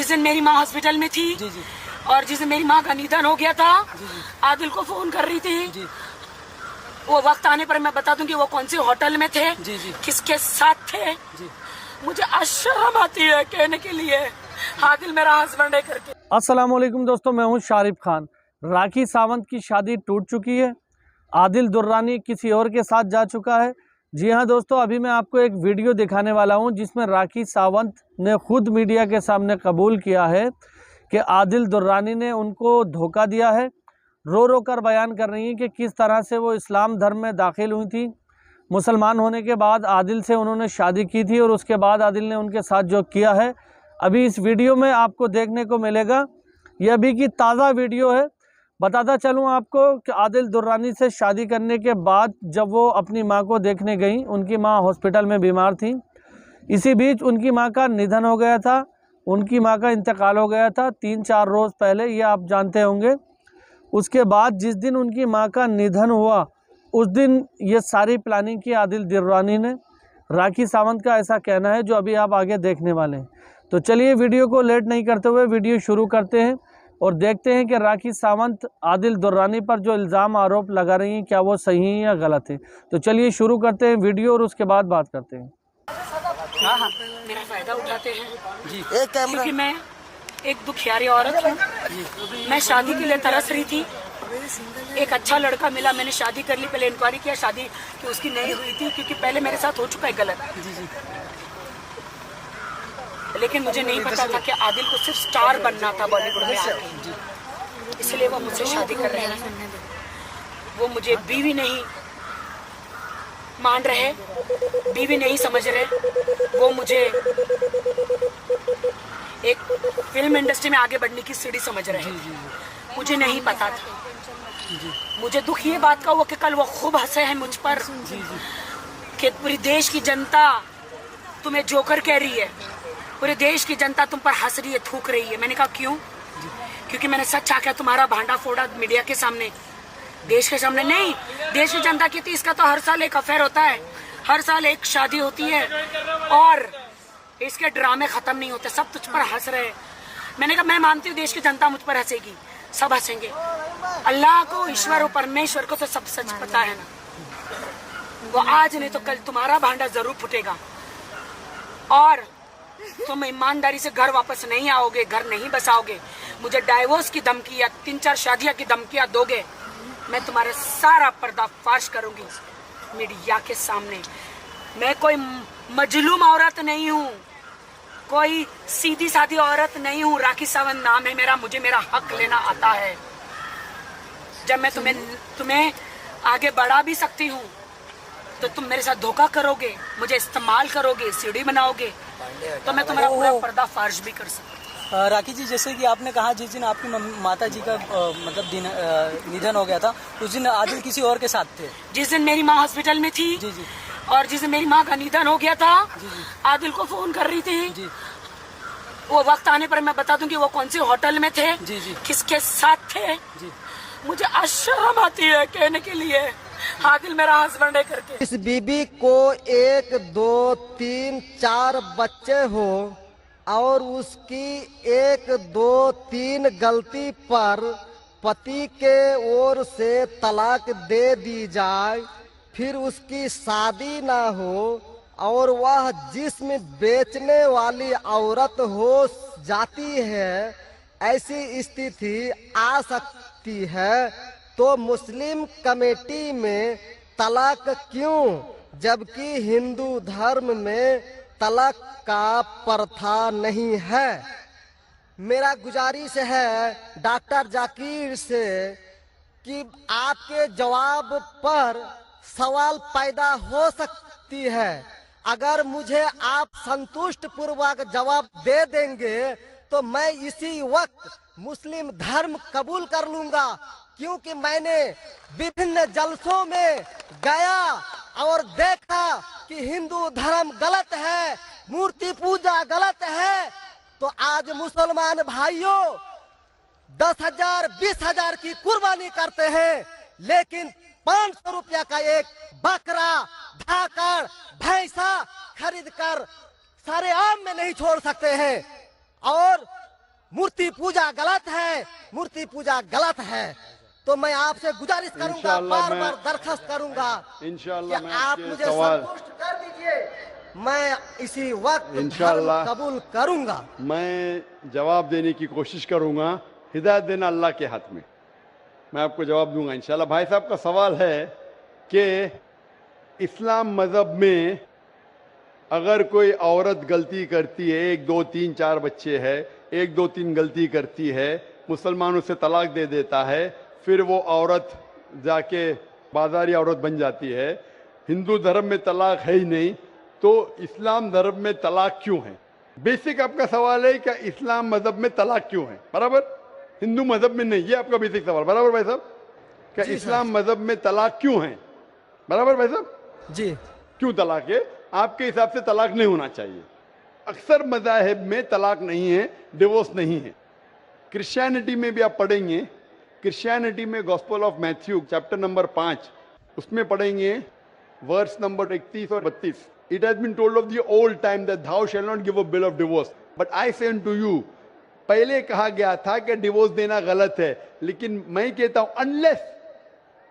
जिस दिन मेरी माँ हॉस्पिटल में थी जी जी और जिस दिन मेरी माँ का निधन हो गया था, जी जी आदिल को फोन कर रही थी। जी वो वक्त आने पर मैं बता दूंगी वो कौन से होटल में थे, जी जी किसके साथ थे। जी। मुझे आज शर्म आती है कहने के लिए आदिल मेरा हस्बैंड है करके। अस्सलाम वालेकुम दोस्तों, मैं हूं शारिफ खान। राखी सावंत की शादी टूट चुकी है। आदिल दुर्रानी किसी और के साथ जा चुका है। जी हां दोस्तों, अभी मैं आपको एक वीडियो दिखाने वाला हूं जिसमें राखी सावंत ने खुद मीडिया के सामने कबूल किया है कि आदिल दुर्रानी ने उनको धोखा दिया है। रो रो कर बयान कर रही हैं कि किस तरह से वो इस्लाम धर्म में दाखिल हुई थी। मुसलमान होने के बाद आदिल से उन्होंने शादी की थी और उसके बाद आदिल ने उनके साथ जो किया है अभी इस वीडियो में आपको देखने को मिलेगा। यह अभी की ताज़ा वीडियो है। बताता चलूँ आपको कि आदिल दुर्रानी से शादी करने के बाद जब वो अपनी माँ को देखने गई, उनकी माँ हॉस्पिटल में बीमार थी। इसी बीच उनकी माँ का निधन हो गया था, उनकी माँ का इंतकाल हो गया था 3-4 रोज़ पहले, ये आप जानते होंगे। उसके बाद जिस दिन उनकी माँ का निधन हुआ उस दिन ये सारी प्लानिंग की आदिल दुर्रानी ने। राखी सावंत का ऐसा कहना है जो अभी आप आगे देखने वाले हैं। तो चलिए वीडियो को लेट नहीं करते हुए वीडियो शुरू करते हैं और देखते हैं कि राखी सावंत आदिल दुर्रानी पर जो इल्ज़ाम आरोप लगा रही हैं क्या वो सही है या गलत है। तो चलिए शुरू करते हैं वीडियो और उसके बाद बात करते हैं। हाँ, मेरा फायदा उठाते हैं जी। एक कैमरा, क्योंकि मैं एक दुखियारी औरत हूँ। मैं शादी के लिए तरस रही थी, एक अच्छा लड़का मिला, मैंने शादी कर ली। पहले इंक्वायरी किया शादी कि उसकी नहीं हुई थी क्योंकि पहले मेरे साथ हो चुका है गलत। जी जी। लेकिन मुझे नहीं पता था कि आदिल को सिर्फ स्टार बनना था बॉलीवुड में आके, इसलिए वो मुझसे शादी कर रहे हैं। वो मुझे बीवी नहीं मान रहे, बीवी नहीं समझ रहे। वो मुझे एक फिल्म इंडस्ट्री में आगे बढ़ने की सीढ़ी समझ रहे हैं। मुझे नहीं पता था। मुझे दुख ये बात का हुआ कि कल वो खूब हंसे हैं मुझ पर कि पूरी देश की जनता तुम्हें जोकर कह रही है, पूरे देश की जनता तुम पर हंस रही है, थूक रही है। मैंने कहा क्यों? क्योंकि मैंने सच आके तुम्हारा भांडा फोड़ा मीडिया के सामने, देश के सामने नहीं। देश की जनता कहती है इसका तो हर साल एक अफेयर होता है, हर साल एक शादी होती है और इसके ड्रामे खत्म नहीं होते, सब तुझ पर हंस रहे। मैंने कहा मैं मानती हूँ देश की जनता मुझ पर हंसेगी, सब हंसेंगे। अल्लाह को, ईश्वर और परमेश्वर को तो सब सच पता है ना। वो आज नहीं तो कल तुम्हारा भांडा जरूर फूटेगा और तुम ईमानदारी से घर वापस नहीं आओगे, घर नहीं बसाओगे। मुझे डाइवोर्स की धमकी या 3-4 शादियां की धमकियां दोगे, मैं तुम्हारे सारा पर्दाफाश करूंगी मीडिया के सामने। मैं कोई मजलूम औरत नहीं हूँ, कोई सीधी सादी औरत नहीं हूँ। राखी सावंत नाम है मेरा, मुझे मेरा हक लेना आता है। जब मैं तुम्हें आगे बढ़ा भी सकती हूँ तो तुम मेरे साथ धोखा करोगे, मुझे इस्तेमाल करोगे, सीढ़ी बनाओगे तो मैं तुम्हारा पूरा पर्दाफाश भी कर सकती हूँ। राखी जी, जैसे कि आपने कहा जिस दिन आपकी माता जी का मतलब निधन हो गया था उस दिन आदिल किसी और के साथ थे। जिस दिन मेरी माँ हॉस्पिटल में थी जी जी और जिस दिन मेरी माँ का निधन हो गया था, जी जी आदिल को फोन कर रही थी। जी। वो वक्त आने पर मैं बता दूंगी वो कौन से होटल में थे, जी जी किसके साथ थे। जी। मुझे आज शर्म आती है कहने के लिए आदिल मेरा हस्बैंड है करके। इस बीबी को 1, 2, 3, 4 बच्चे हो और उसकी 1, 2, 3 गलती पर पति के ओर से तलाक दे दी जाए, फिर उसकी शादी ना हो और वह जिस्म बेचने वाली औरत हो जाती है, ऐसी स्थिति आ सकती है। तो मुस्लिम कमेटी में तलाक क्यों, जबकि हिंदू धर्म में तलाक का प्रथा नहीं है। मेरा गुजारिश है डॉक्टर जाकिर से कि आपके जवाब पर सवाल पैदा हो सकती है। अगर मुझे आप संतुष्ट पूर्वक जवाब दे देंगे तो मैं इसी वक्त मुस्लिम धर्म कबूल कर लूंगा, क्योंकि मैंने विभिन्न जलसों में गया और देखा कि हिंदू धर्म गलत है, मूर्ति पूजा गलत है। तो आज मुसलमान भाइयों 10,000 20,000 की कुर्बानी करते हैं, लेकिन 500 रुपया का एक बकरा, धाकड़, भैंसा खरीद कर सारे आम में नहीं छोड़ सकते हैं। और मूर्ति पूजा गलत है, मूर्ति पूजा गलत है। तो मैं आपसे गुजारिश करूंगा, इंशाअल्लाह बार मैं- बार दरखास्त करूंगा इंशाअल्लाह कि मैं आप आपके मुझे सवाल संतुष्ट कर दीजिए, मैं इसी वक्त इंशाअल्लाह धर्म कबूल करूंगा। मैं जवाब देने की कोशिश करूंगा। हिदायत देना अल्लाह के हाथ में, मैं आपको जवाब दूंगा इंशाअल्लाह। भाई साहब का सवाल है कि इस्लाम मजहब में अगर कोई औरत गलती करती है, 1 2 3 4 बच्चे है, 1 2 3 गलती करती है, मुसलमान उसे तलाक दे देता है, फिर वो औरत जाके बाजारी औरत बन जाती है। हिंदू धर्म में तलाक है ही नहीं, तो इस्लाम धर्म में तलाक क्यों है? बेसिक आपका सवाल है कि इस्लाम मजहब में तलाक क्यों है, बराबर? हिंदू मजहब में नहीं, ये आपका बेसिक सवाल, बराबर भाई साहब? क्या इस्लाम मजहब में तलाक क्यों है, बराबर भाई साहब? जी क्यों तलाक है? आपके हिसाब से तलाक नहीं होना चाहिए। अक्सर मज़ाहिब में तलाक नहीं है, डिवोर्स नहीं है। क्रिश्चियनिटी में भी आप पढ़ेंगे, क्रिश्चियनिटी में gospel of Matthew chapter number 5 उसमें पढ़ेंगे वर्स नंबर 31 और 32। It has been told of the old time that thou shall not give a bill of divorce but I say unto you, पहले कहा गया था कि डिवोर्स देना गलत है, लेकिन मैं कहता हूं अनलेस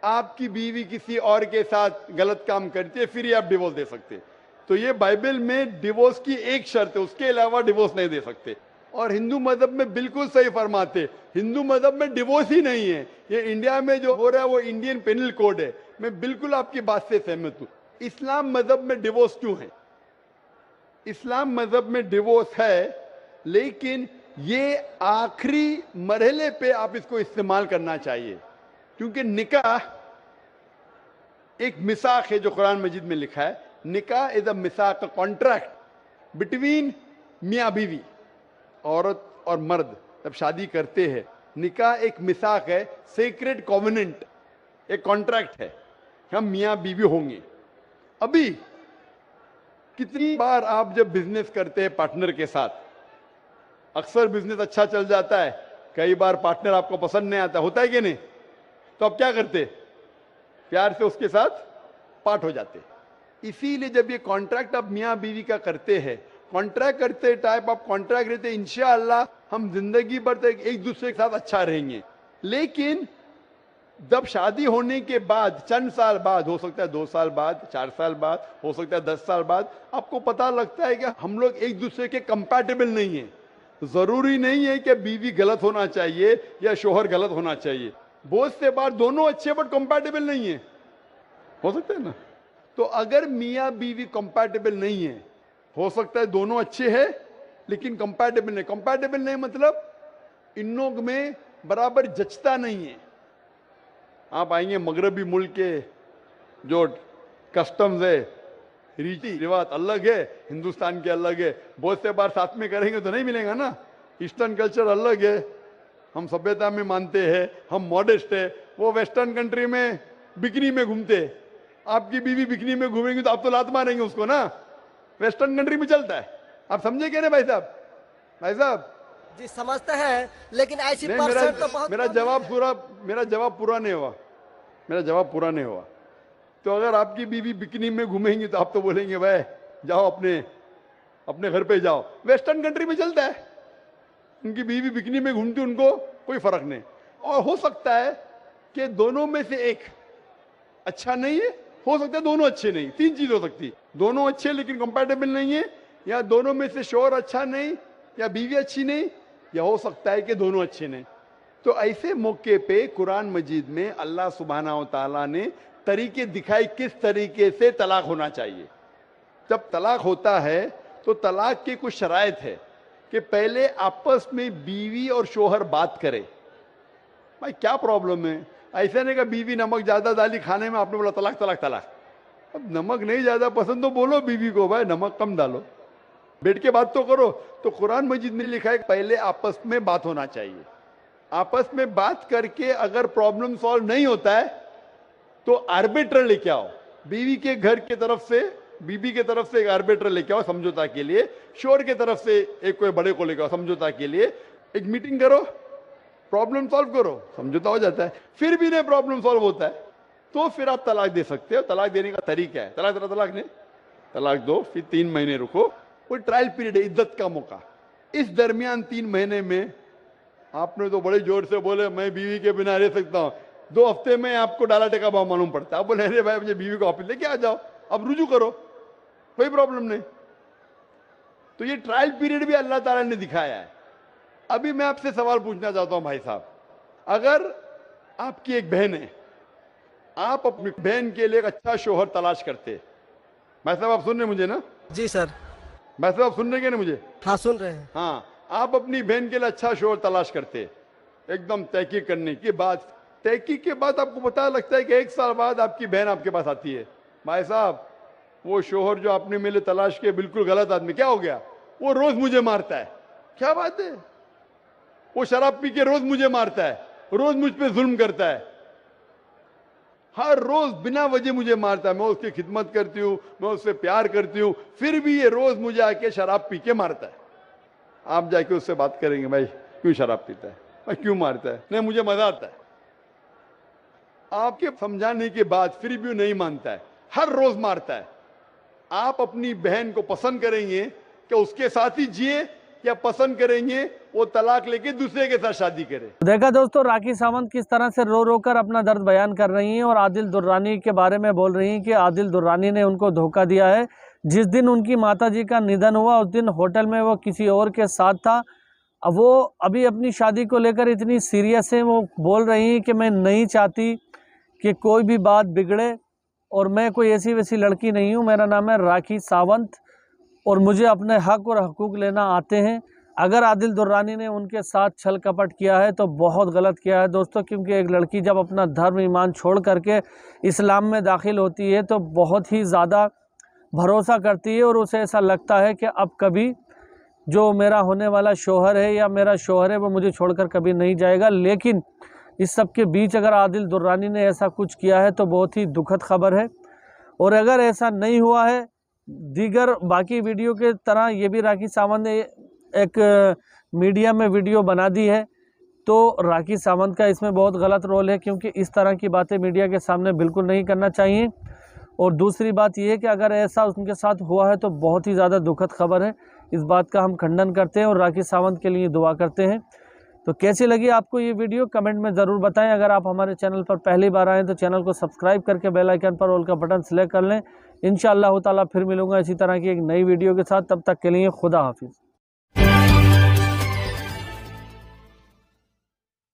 आपकी बीवी किसी और के साथ गलत काम करती है फिर ही आप डिवोर्स दे सकते। तो ये बाइबल में डिवोर्स की एक शर्त है, उसके अलावा डिवोर्स नहीं दे सकते। और हिंदू मजहब में बिल्कुल सही फरमाते, हिंदू मजहब में डिवोर्स ही नहीं है। ये इंडिया में जो हो रहा है वो इंडियन पेनल कोड है। मैं बिल्कुल आपकी बात से सहमत हूं। इस्लाम मजहब में डिवोर्स क्यों है? इस्लाम मजहब में डिवोर्स है, लेकिन ये आखिरी मरहले पे आप इसको इस्तेमाल करना चाहिए, क्योंकि निकाह एक मिसाक है जो कुरान मजीद में लिखा है। निकाह इज अ मिसाक, अ कॉन्ट्रैक्ट बिटवीन मियाँ बीवी, औरत और मर्द जब शादी करते हैं। निकाह एक मिसाक है, सेक्रेट कॉवेनेंट, एक कॉन्ट्रैक्ट है, हम मियाँ बीवी होंगे। अभी कितनी बार आप जब बिजनेस करते हैं पार्टनर के साथ, अक्सर बिजनेस अच्छा चल जाता है, कई बार पार्टनर आपको पसंद नहीं आता, होता है कि नहीं? तो आप क्या करते? प्यार से उसके साथ पार्ट हो जाते। इसीलिए जब ये कॉन्ट्रैक्ट आप मियाँ बीवी का करते हैं, कॉन्ट्रैक्ट करते टाइप आप कॉन्ट्रैक्ट रहते, इंशाअल्लाह हम जिंदगी भर तक एक दूसरे के साथ अच्छा रहेंगे। लेकिन जब शादी होने के बाद चंद साल बाद, हो सकता है 2 साल बाद, 4 साल बाद, हो सकता है 10 साल बाद, आपको पता लगता है कि हम लोग एक दूसरे के कंपैटिबल नहीं है। जरूरी नहीं है कि बीवी गलत होना चाहिए या शोहर गलत होना चाहिए, बहुत से बार दोनों अच्छे बट कंपैटिबल नहीं है, हो सकता है ना? तो अगर मियाँ बीवी कंपैटिबल नहीं है, हो सकता है दोनों अच्छे हैं लेकिन कंपैटिबल नहीं। कंपैटिबल नहीं मतलब इन लोग में बराबर जचता नहीं है। आप आएंगे मगरबी मुल्क के जो कस्टम्स है, रीति रिवाज अलग है, हिंदुस्तान के अलग है, बहुत से बार साथ में करेंगे तो नहीं मिलेगा ना। ईस्टर्न कल्चर अलग है, हम सभ्यता में मानते हैं, हम मॉडेस्ट है। वो वेस्टर्न कंट्री में बिकनी में घूमते हैं, आपकी बीवी बिकनी में घूमेंगी तो आप तो लात मारेंगे उसको ना, वेस्टर्न कंट्री में चलता है। आप समझे क्या ना भाई साहब? भाई साहब जी समझते हैं, लेकिन ऐसी नहीं, परसेंट तो बहुत मेरा जवाब पूरा नहीं हुआ, मेरा जवाब पूरा नहीं हुआ। तो अगर आपकी बीवी बिकनी में घूमेंगी तो आप तो बोलेंगे भाई जाओ अपने घर पे जाओ। वेस्टर्न कंट्री में चलता है, उनकी बीवी बिकनी में घूमती, उनको कोई फर्क नहीं। और हो सकता है कि दोनों में से एक अच्छा नहीं है, हो सकता है दोनों अच्छे नहीं, 3 चीज हो सकती, दोनों अच्छे लेकिन कंपैटिबल नहीं है, या दोनों में से शोहर अच्छा नहीं या बीवी अच्छी नहीं, या हो सकता है कि दोनों अच्छे नहीं। तो ऐसे मौके पे कुरान मजीद में अल्लाह सुब्हानहू तआला ने तरीके दिखाए किस तरीके से तलाक होना चाहिए। जब तलाक होता है तो तलाक के कुछ शराइत है कि पहले आपस में बीवी और शोहर बात करे, भाई क्या प्रॉब्लम है। ऐसा नहीं कि बीवी नमक ज्यादा डाली खाने में, आपने बोला तलाक तलाक तलाक। अब नमक नहीं ज्यादा पसंद तो बोलो बीवी को भाई नमक कम डालो, बैठ के बात तो करो। तो कुरान मजीद में लिखा है पहले आपस में बात होना चाहिए। आपस में बात करके अगर प्रॉब्लम सॉल्व नहीं होता है तो आर्बिट्रर लेके आओ, बीवी के घर के तरफ से, बीबी के तरफ से एक आर्बिट्रर लेके आओ समझौता के लिए, शोहर के तरफ से एक कोई बड़े को लेके आओ समझौता के लिए। एक मीटिंग करो, प्रॉब्लम सॉल्व करो, समझौता हो जाता है। फिर भी नहीं प्रॉब्लम सॉल्व होता है तो फिर आप तलाक दे सकते हो। तलाक देने का तरीका है, तलाक नहीं, तलाक दो, फिर 3 महीने रुको, कोई ट्रायल पीरियड है, इद्दत का मौका। इस दरमियान 3 महीने में आपने तो बड़े जोर से बोले मैं बीवी के बिना रह सकता हूं, 2 हफ्ते में आपको डाला टेका भाव मालूम पड़ता है। आप बोले अरे भाई मुझे बीवी को ऑफिस लेके आ जाओ, अब रुजू करो, कोई प्रॉब्लम नहीं। तो ये ट्रायल पीरियड भी अल्लाह ताला ने दिखाया है। अभी मैं आपसे सवाल पूछना चाहता हूं भाई साहब, अगर आपकी एक बहन है, आप अपनी बहन के लिए एक अच्छा शोहर तलाश करते, भाई साहब आप सुन रहे मुझे ना? जी सर। भाई साहब आप सुन रहे ना मुझे? हाँ सुन रहे हैं। हाँ, आप अपनी बहन के लिए अच्छा शोहर तलाश करते, एकदम तहकीक करने के बाद, तहकीक के बाद आपको पता लगता है कि 1 साल बाद आपकी बहन आपके पास आती है, भाई साहब वो शोहर जो आपने मेरे तलाश किया बिल्कुल गलत आदमी, क्या हो गया? वो रोज मुझे मारता है। क्या बात है? वो शराब पी के रोज मुझे मारता है, रोज मुझ पे जुल्म करता है, हर रोज बिना वजह मुझे मारता है। मैं उसकी खिदमत करती हूँ, मैं उससे प्यार करती हूँ, फिर भी ये रोज मुझे आके शराब पी के मारता है। आप जाके उससे बात करेंगे, भाई क्यों शराब पीता है, भाई क्यों मारता है? नहीं मुझे मजा आता है। आपके समझाने के बाद फिर भी नहीं मानता है, हर रोज मारता है। आप अपनी बहन को पसंद करेंगे कि उसके साथ ही जिए, या पसंद करेंगे वो तलाक लेके दूसरे के साथ शादी करे? देखा दोस्तों, राखी सावंत किस तरह से रो रो कर अपना दर्द बयान कर रही हैं और आदिल दुर्रानी के बारे में बोल रही हैं कि आदिल दुर्रानी ने उनको धोखा दिया है। जिस दिन उनकी माताजी का निधन हुआ उस दिन होटल में वो किसी और के साथ था। अब वो अभी अपनी शादी को लेकर इतनी सीरियस है, वो बोल रही हैं कि मैं नहीं चाहती कि कोई भी बात बिगड़े और मैं कोई ऐसी वैसी लड़की नहीं हूँ, मेरा नाम है राखी सावंत और मुझे अपने हक और हकूक़ लेना आते हैं। अगर आदिल दुर्रानी ने उनके साथ छल कपट किया है तो बहुत गलत किया है दोस्तों, क्योंकि एक लड़की जब अपना धर्म ईमान छोड़ करके इस्लाम में दाखिल होती है तो बहुत ही ज़्यादा भरोसा करती है और उसे ऐसा लगता है कि अब कभी जो मेरा होने वाला शौहर है या मेरा शौहर है वो मुझे छोड़कर कभी नहीं जाएगा। लेकिन इस सब के बीच अगर आदिल दुर्रानी ने ऐसा कुछ किया है तो बहुत ही दुखद खबर है। और अगर ऐसा नहीं हुआ है, दीगर बाकी वीडियो के तरह ये भी राखी सावंत ने एक मीडिया में वीडियो बना दी है, तो राखी सावंत का इसमें बहुत गलत रोल है, क्योंकि इस तरह की बातें मीडिया के सामने बिल्कुल नहीं करना चाहिए। और दूसरी बात यह है कि अगर ऐसा उनके साथ हुआ है तो बहुत ही ज़्यादा दुखद खबर है। इस बात का हम खंडन करते हैं और राखी सावंत के लिए दुआ करते हैं। तो कैसी लगी आपको ये वीडियो कमेंट में ज़रूर बताएं। अगर आप हमारे चैनल पर पहली बार आएँ तो चैनल को सब्सक्राइब करके बेल आइकन पर ऑल का बटन सेलेक्ट कर लें। इंशाअल्लाह ताला फिर मिलूंगा इसी तरह की एक नई वीडियो के साथ। तब तक के लिए खुदा हाफिज़।